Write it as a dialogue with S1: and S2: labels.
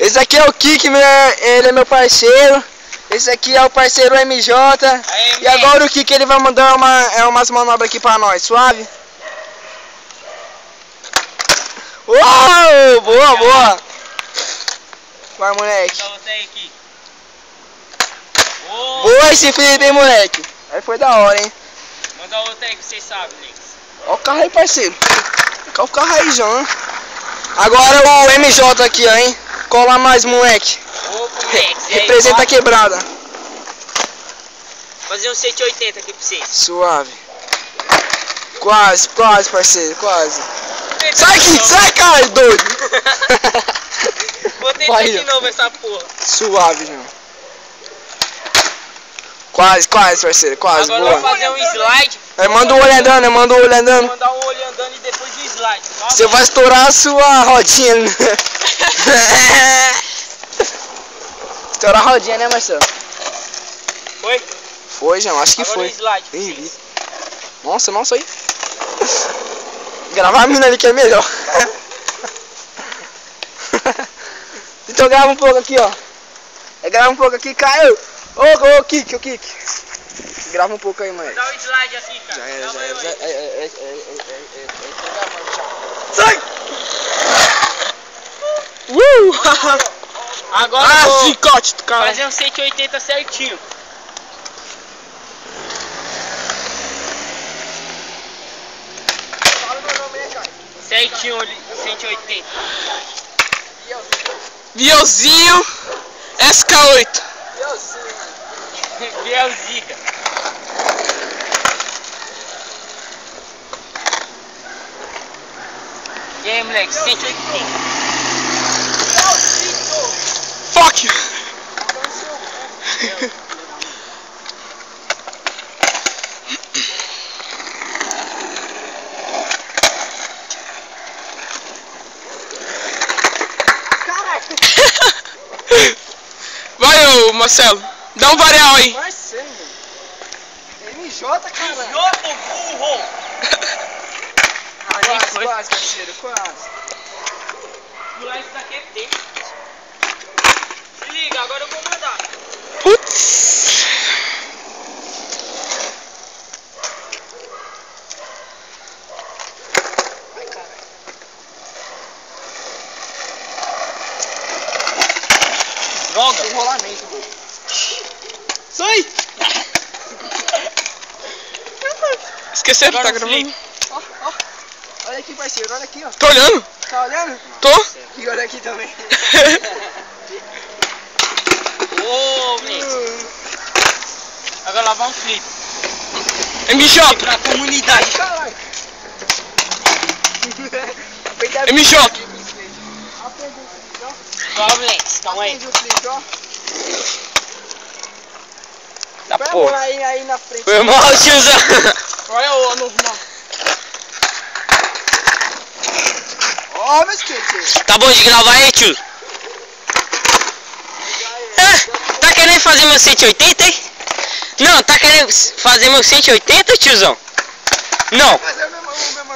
S1: Esse aqui é o Kik, ele é meu parceiro. Esse aqui é o parceiro MJ. E agora o Kik ele vai mandar umas manobras aqui pra nós, suave? Uou! Boa, boa! Vai, moleque. Boa esse Felipe, hein, moleque? Aí foi da hora, hein?
S2: Manda outra aí que vocês sabem, Lex.
S1: Olha o carro aí, parceiro. Olha o carro aí, João. Agora o MJ aqui, ó, hein? Cola mais, moleque.
S2: Opa, Lex.
S1: Representa a quebrada.
S2: Fazer um 180 aqui pra vocês.
S1: Suave. Quase, quase, parceiro, quase. Sai aqui, sai, cara, doido.
S2: Vou tentar de novo essa porra.
S1: Suave, João. Quase, quase, parceiro, quase.
S2: Agora
S1: boa.
S2: vamos fazer um slide.
S1: Aí manda o olho andando, manda o olho andando.
S2: Vou mandar um olho andando e depois o slide.
S1: Você vai estourar a sua rodinha. Estourar a rodinha, né, Marcelo?
S2: Foi?
S1: Foi, João, acho que
S2: agora
S1: foi.
S2: O slide.
S1: Bem vi. Nossa, nossa aí. Gravar a mina ali que é melhor. Então grava um pouco aqui, ó. Grava um pouco aqui, caiu. Ô, Kik, ô, Kik. Grava um pouco aí, mãe.
S2: Dá o slide aqui, cara.
S1: Já era, já era.
S2: Sai! Agora vou
S1: chicote do cara.
S2: fazer um 180 certinho.
S1: Fala meu nome aí, cara.
S2: Certinho, 180.
S1: Bielzinho SK8. Bielzinho, mano.
S2: Bielzica. E aí, moleque, 180.
S1: Fuck you. Vai, ô Marcelo, dá um varial aí.
S3: Vai ser, mano. MJ, cara.
S2: Jogo burro!
S3: Quase, quase, parceiro, quase.
S2: Pular isso daqui é tempo. Se liga, agora eu vou mandar.
S1: Putz.
S3: Ai, caralho.
S2: Droga!
S3: Enrolamento, mano.
S1: Sai. Esqueceram que tá gravando?
S3: Ó, ó. Olha aqui, parceiro, olha aqui, ó.
S1: Tô olhando.
S3: Tá olhando?
S1: Tô.
S3: E olha aqui também.
S2: Ô, moleque. Agora lá vai um flip.
S1: MJ.
S2: Pra comunidade.
S3: Caralho.
S1: MJ.
S3: Aprende o flip, ó.
S2: Calma, moleque. Calma aí.
S3: Aprende o flip, ó.
S1: Da
S3: Põe a
S1: porra.
S3: mão aí na frente.
S1: Foi mal, tiozão.
S3: Olha o normal. Ó, meu skate.
S2: Tá bom de gravar aí, tio? Tá querendo fazer meu 180, hein? Não, tá querendo fazer meu 180, tiozão? Não.
S3: Mas é o mesmo